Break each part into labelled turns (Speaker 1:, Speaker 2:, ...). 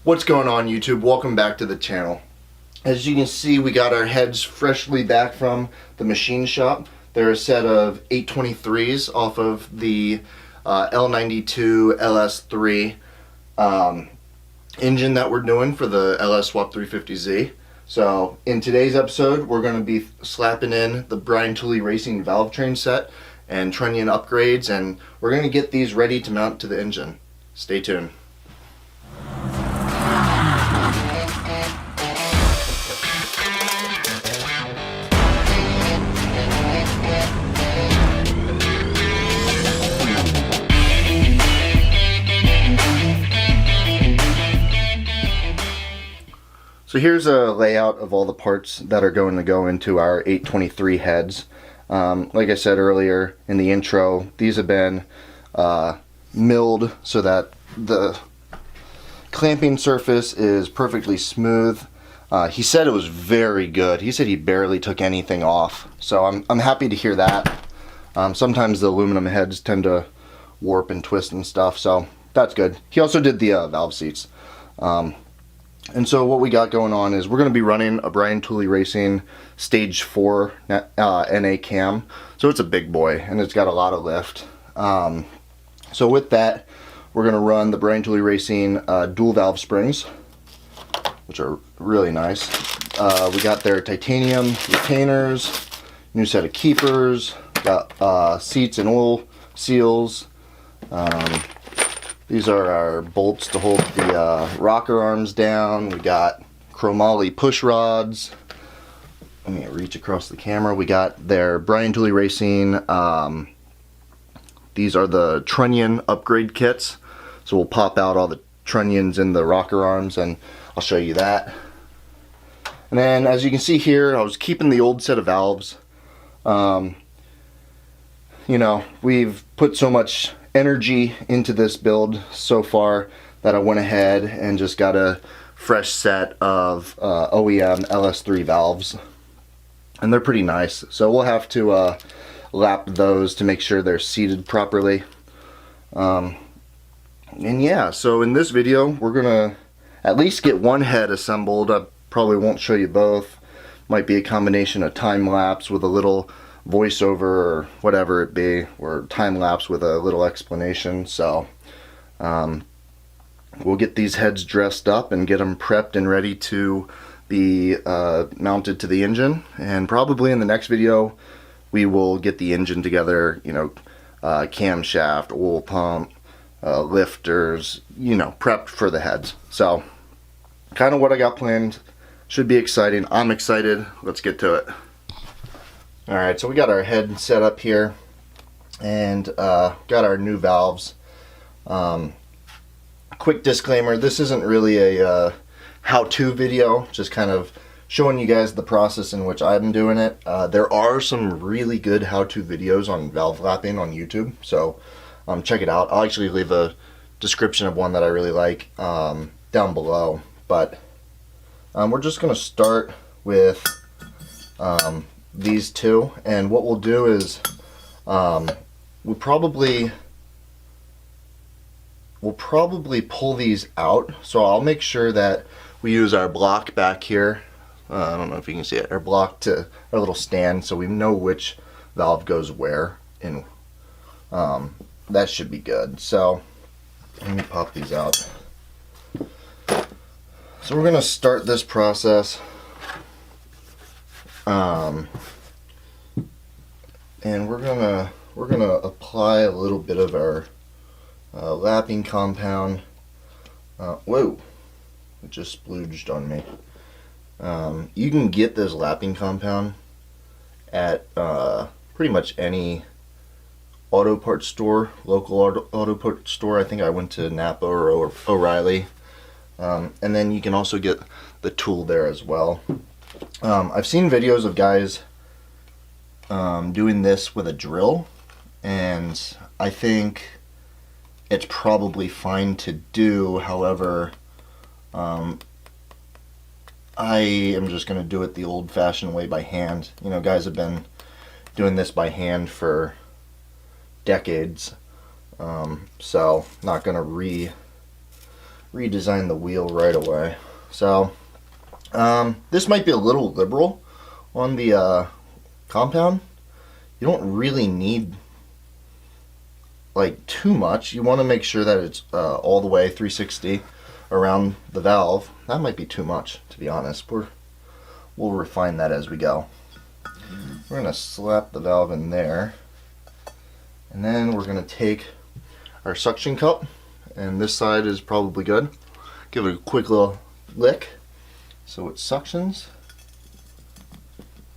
Speaker 1: What's going on, YouTube? Welcome back to the channel. As you can see, we got our heads freshly back from the machine shop. They're a set of 823s off of the L92 LS3 engine that we're doing for the LS Swap 350Z. So in today's episode, we're going to be slapping in the Brian Tooley Racing valve train set and Trunnion upgrades, and we're going to get these ready to mount to the engine. Stay tuned. So here's a layout of all the parts that are going to go into our 823 heads. Like I said earlier in the intro, these have been milled so that the clamping surface is perfectly smooth. He said it was very good. He said he barely took anything off. So I'm happy to hear that. Sometimes the aluminum heads tend to warp and twist and stuff, so that's good. He also did the valve seats. And so what we got going on is we're going to be running a Brian Tooley Racing Stage 4 NA cam. So it's a big boy and it's got a lot of lift. So with that, we're going to run the Brian Tooley Racing dual valve springs, which are really nice. We got their titanium retainers, new set of keepers, got seats and oil seals. These are our bolts to hold the rocker arms down. We got chromoly push rods. Let me reach across the camera. We got their Brian Tooley Racing. These are the Trunnion upgrade kits. So we'll pop out all the trunnions in the rocker arms and I'll show you that. And then as you can see here, I was keeping the old set of valves. You know, we've put so much energy into this build so far that I went ahead and just got a fresh set of OEM LS3 valves, and they're pretty nice. So we'll have to lap those to make sure they're seated properly. And yeah, so in this video we're gonna at least get one head assembled. I probably won't show you both. Might be a combination of time lapse with a little voiceover or whatever it be, or time lapse with a little explanation. So we'll get these heads dressed up and get them prepped and ready to be mounted to the engine, and probably in the next video we will get the engine together, you know, camshaft, oil pump, lifters, you know, prepped for the heads. So kind of what I got planned. Should be exciting. I'm excited. Let's get to it. Alright, so we got our head set up here and got our new valves. Quick disclaimer, this isn't really a how-to video, just kind of showing you guys the process in which I'm doing it. There are some really good how-to videos on valve lapping on YouTube, so check it out. I'll actually leave a description of one that I really like down below, but we're just going to start with these two, and what we'll do is we'll probably pull these out. So I'll make sure that we use our block back here. I don't know if you can see it, our block to our little stand, so we know which valve goes where, and that should be good. So let me pop these out. So we're gonna start this process. And we're gonna apply a little bit of our lapping compound. Whoa! It just splooged on me. You can get this lapping compound at pretty much any auto parts store, local auto parts store. I think I went to Napa or O'Reilly, and then you can also get the tool there as well. I've seen videos of guys doing this with a drill, and I think it's probably fine to do. However, I am just going to do it the old-fashioned way by hand. You know, guys have been doing this by hand for decades, so not going to redesign the wheel right away. So this might be a little liberal on the compound. You don't really need like too much. You want to make sure that it's all the way 360 around the valve. That might be too much, to be honest. We'll refine that as we go. We're going to slap the valve in there, and then we're going to take our suction cup, and this side is probably good. Give it a quick little lick so it suctions.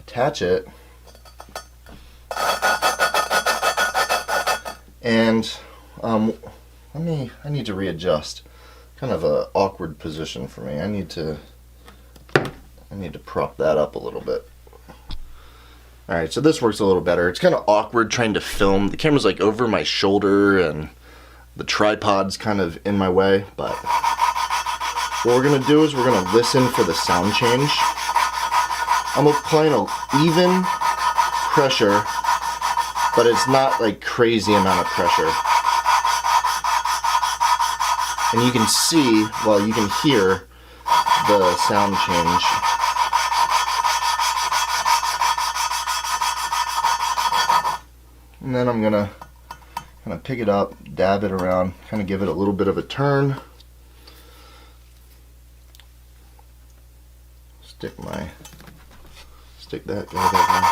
Speaker 1: Attach it, and I need to readjust. Kind of a awkward position for me. I need to prop that up a little bit. Alright, so this works a little better. It's kind of awkward trying to film. The camera's like over my shoulder and the tripod's kind of in my way, but what we're going to do is we're going to listen for the sound change. I'm applying an even pressure, but it's not like crazy amount of pressure. And you can see, well, you can hear the sound change. And then I'm gonna kind of pick it up, dab it around, kind of give it a little bit of a turn. Stick that guy back in.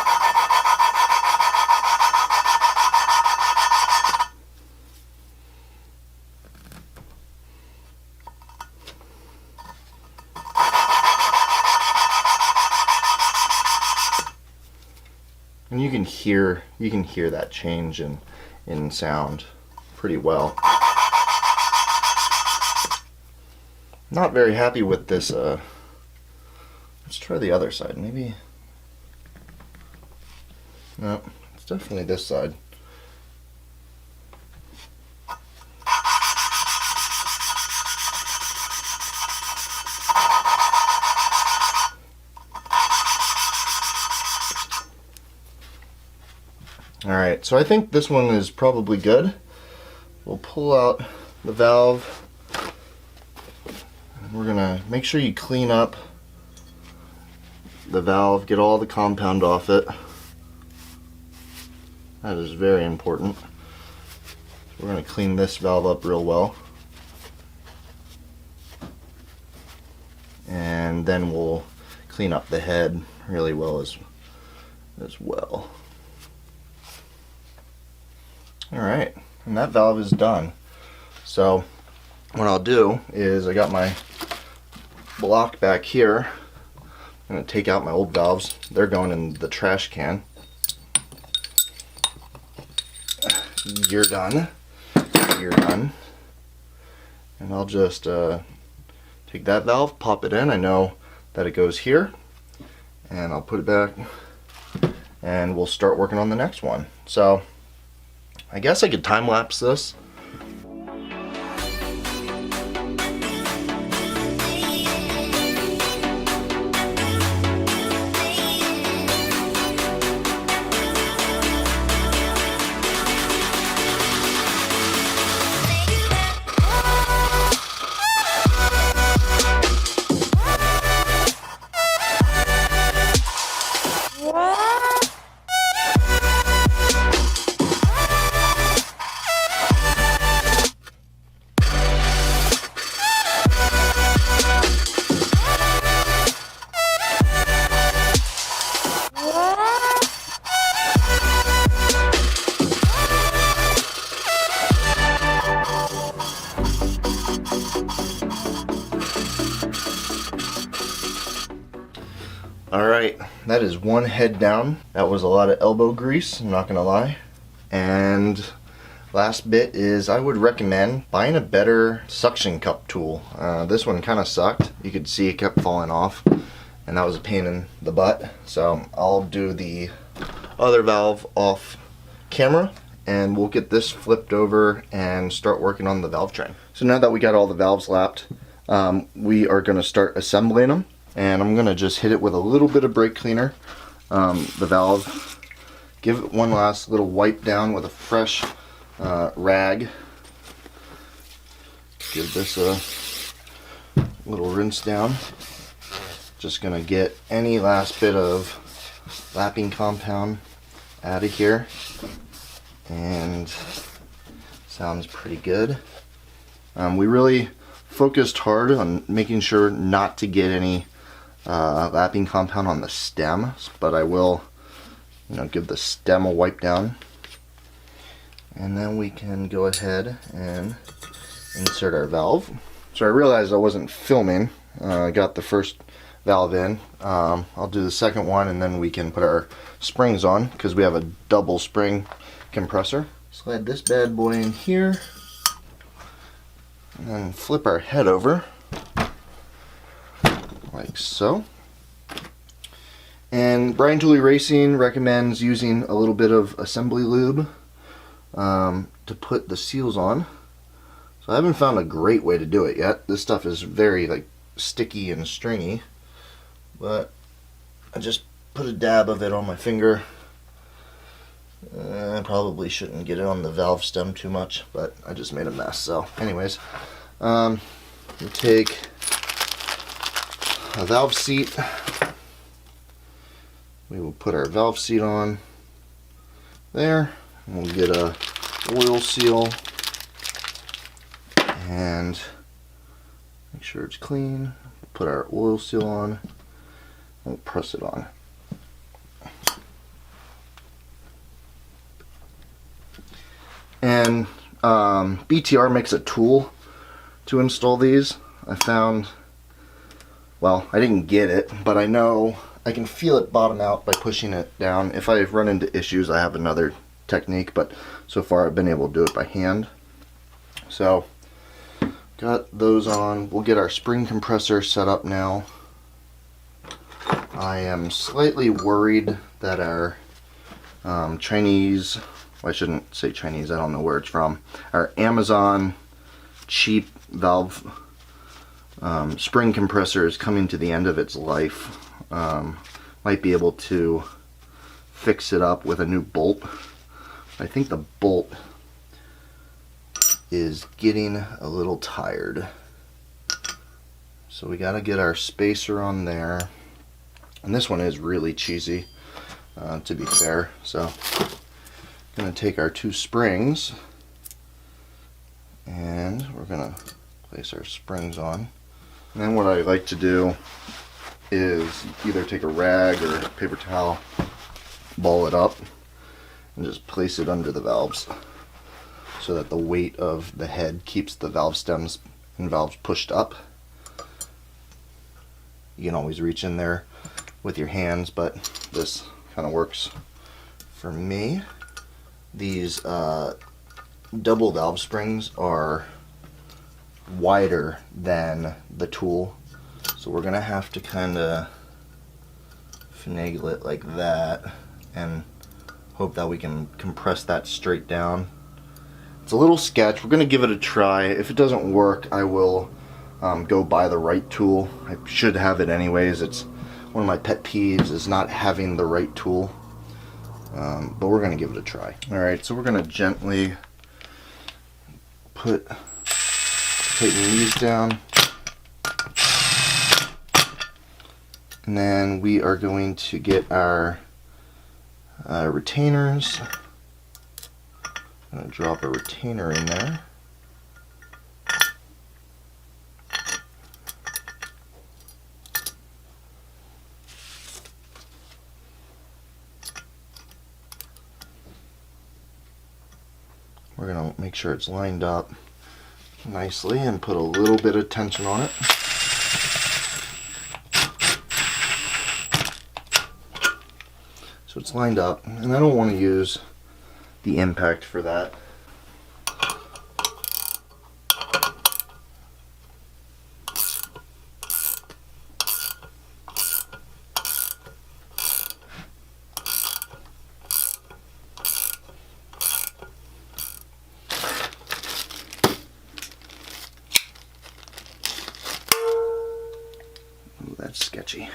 Speaker 1: And you can hear that change in sound pretty well. Not very happy with this. Let's try the other side. Maybe. No, it's definitely this side. Alright, so I think this one is probably good. We'll pull out the valve. And we're going to make sure you clean up the valve, get all the compound off it. That is very important. We're going to clean this valve up real well. And then we'll clean up the head really well as well. Alright, and that valve is done. So what I'll do is I got my block back here. I'm going to take out my old valves. They're going in the trash can. You're done. You're done. And I'll just take that valve, pop it in. I know that it goes here. And I'll put it back. And we'll start working on the next one. So I guess I could time lapse this. Alright, that is one head down. That was a lot of elbow grease, I'm not gonna lie. And last bit is I would recommend buying a better suction cup tool. This one kind of sucked. You could see it kept falling off, and that was a pain in the butt. So I'll do the other valve off camera, and we'll get this flipped over and start working on the valve train. So now that we got all the valves lapped, we are going to start assembling them. And I'm going to just hit it with a little bit of brake cleaner, the valve. Give it one last little wipe down with a fresh rag. Give this little rinse down. Just gonna get any last bit of lapping compound out of here, and sounds pretty good. We really focused hard on making sure not to get any lapping compound on the stem, but I will, give the stem a wipe down, and then we can go ahead and insert our valve. So I realized I wasn't filming. I got the first valve in. I'll do the second one, and then we can put our springs on, because we have a double spring compressor. Slide this bad boy in here, and then flip our head over like so. And Brian Tooley Racing recommends using a little bit of assembly lube to put the seals on. So I haven't found a great way to do it yet. This stuff is very sticky and stringy, but I just put a dab of it on my finger. I probably shouldn't get it on the valve stem too much, but I just made a mess. So anyways, we take a valve seat. We will put our valve seat on there, and we'll get a oil seal and make sure it's clean. Put our oil seal on and we'll press it on. And BTR makes a tool to install these. I found, well, I didn't get it, but I know I can feel it bottom out by pushing it down. If I run into issues, I have another technique, but so far I've been able to do it by hand. So got those on. We'll get our spring compressor set up now. I am slightly worried that our Chinese, well, I shouldn't say Chinese, I don't know where it's from, our Amazon cheap valve spring compressor is coming to the end of its life. Might be able to fix it up with a new bolt. I think the bolt is getting a little tired, so we got to get our spacer on there, and this one is really cheesy, to be fair. So I'm going to take our two springs and we're going to place our springs on, and then what I like to do is either take a rag or a paper towel, ball it up, and just place it under the valves so that the weight of the head keeps the valve stems and valves pushed up. You can always reach in there with your hands, but this kind of works for me. These double valve springs are wider than the tool, so we're gonna have to kind of finagle it like that and hope that we can compress that straight down. It's a little sketch. We're gonna give it a try. If it doesn't work, I will go buy the right tool. I should have it anyways. It's one of my pet peeves is not having the right tool, but we're gonna give it a try. All right, so we're gonna gently tighten these down, and then we are going to get our retainers. I'm going to drop a retainer in there. We're going to make sure it's lined up nicely and put a little bit of tension on it. So it's lined up, and I don't want to use the impact for that. Ooh, that's sketchy.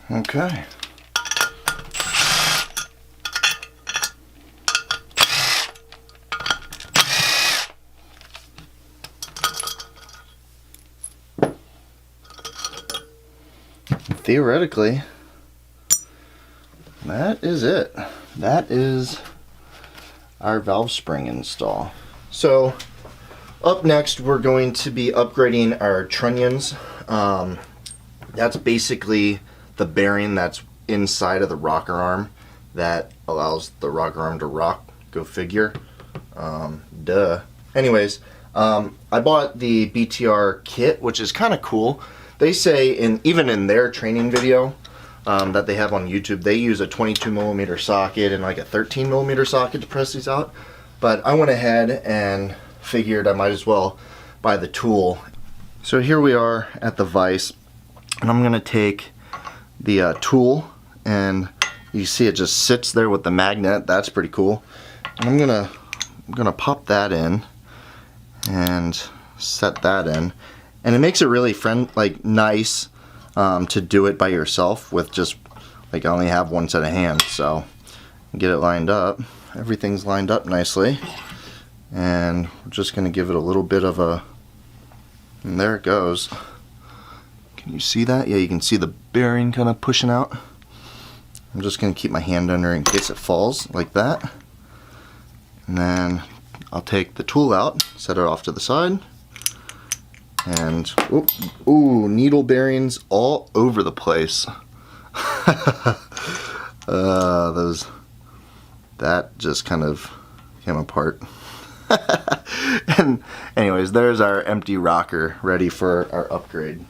Speaker 1: Okay. Theoretically, that is it. That is our valve spring install. So up next we're going to be upgrading our trunnions. That's basically the bearing that's inside of the rocker arm that allows the rocker arm to rock. Go figure. Duh. Anyways, I bought the BTR kit, which is kind of cool. They say, even in their training video that they have on YouTube, they use a 22mm socket and like a 13mm socket to press these out. But I went ahead and figured I might as well buy the tool. So here we are at the vise, and I'm gonna take the tool, and you see it just sits there with the magnet. That's pretty cool. And I'm gonna pop that in and set that in, and it makes it really nice to do it by yourself with just I only have one set of hands, so get it lined up. Everything's lined up nicely, and we're just gonna give it a little bit of a, and there it goes. Can you see that? Yeah, you can see the bearing kind of pushing out. I'm just gonna keep my hand under in case it falls like that, and then I'll take the tool out, set it off to the side, and ooh, needle bearings all over the place. That just kind of came apart. And anyways, there's our empty rocker ready for our upgrade.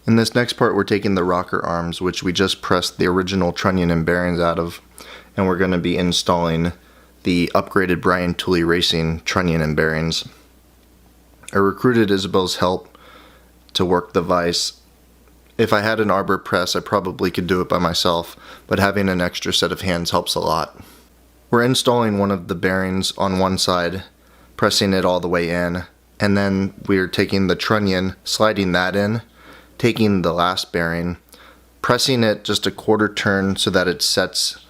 Speaker 1: In this next part, we're taking the rocker arms, which we just pressed the original trunnion and bearings out of, and we're going to be installing the upgraded Brian Tooley Racing trunnion and bearings. I recruited Isabel's help to work the vise. If I had an arbor press, I probably could do it by myself, but having an extra set of hands helps a lot. We're installing one of the bearings on one side, pressing it all the way in, and then we're taking the trunnion, sliding that in, taking the last bearing, pressing it just a quarter turn so that it sets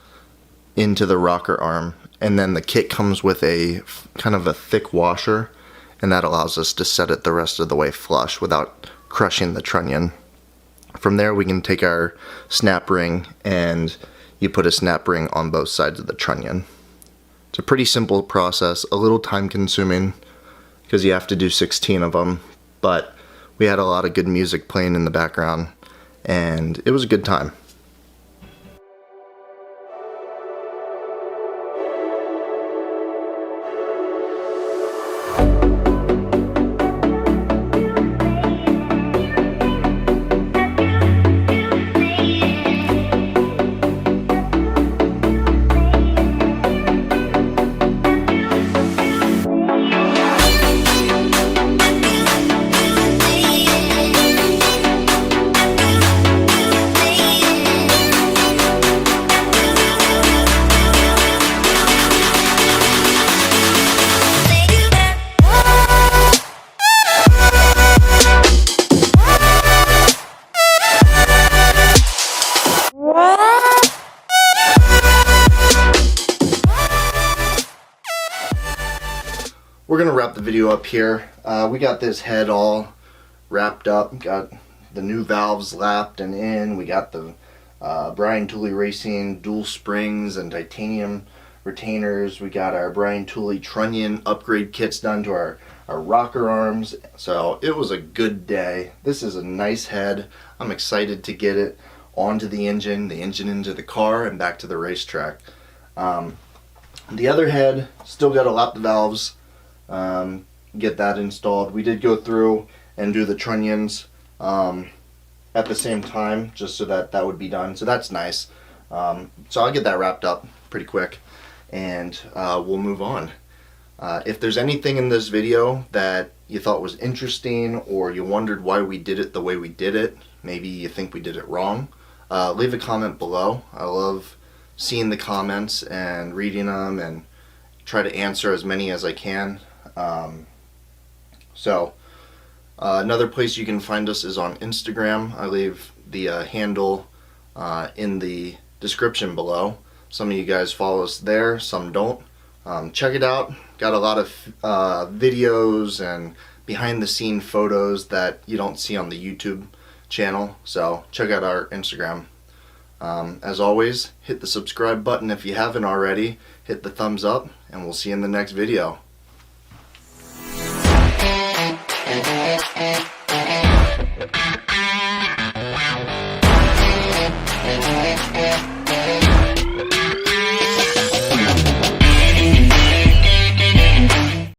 Speaker 1: into the rocker arm, and then the kit comes with a kind of a thick washer, and that allows us to set it the rest of the way flush without crushing the trunnion. From there we can take our snap ring, and you put a snap ring on both sides of the trunnion. It's a pretty simple process, a little time consuming because you have to do 16 of them, but we had a lot of good music playing in the background and it was a good time. We're gonna wrap the video up here. We got this head all wrapped up, got the new valves lapped and in, we got the Brian Tooley Racing dual springs and titanium retainers, we got our Brian Tooley Trunnion upgrade kits done to our rocker arms, so it was a good day. This is a nice head. I'm excited to get it onto the engine into the car, and back to the racetrack. The other head, still got to lap the valves, get that installed. We did go through and do the trunnions at the same time, just so that would be done, so that's nice. So I'll get that wrapped up pretty quick, and we'll move on. If there's anything in this video that you thought was interesting, or you wondered why we did it the way we did it, maybe you think we did it wrong, leave a comment below. I love seeing the comments and reading them and try to answer as many as I can. Another place you can find us is on Instagram. I leave the handle in the description below. Some of you guys follow us there, some don't. Check it out. Got a lot of videos and behind the scene photos that you don't see on the YouTube channel, so check out our Instagram. As always, hit the subscribe button if you haven't already, hit the thumbs up, and we'll see you in the next video.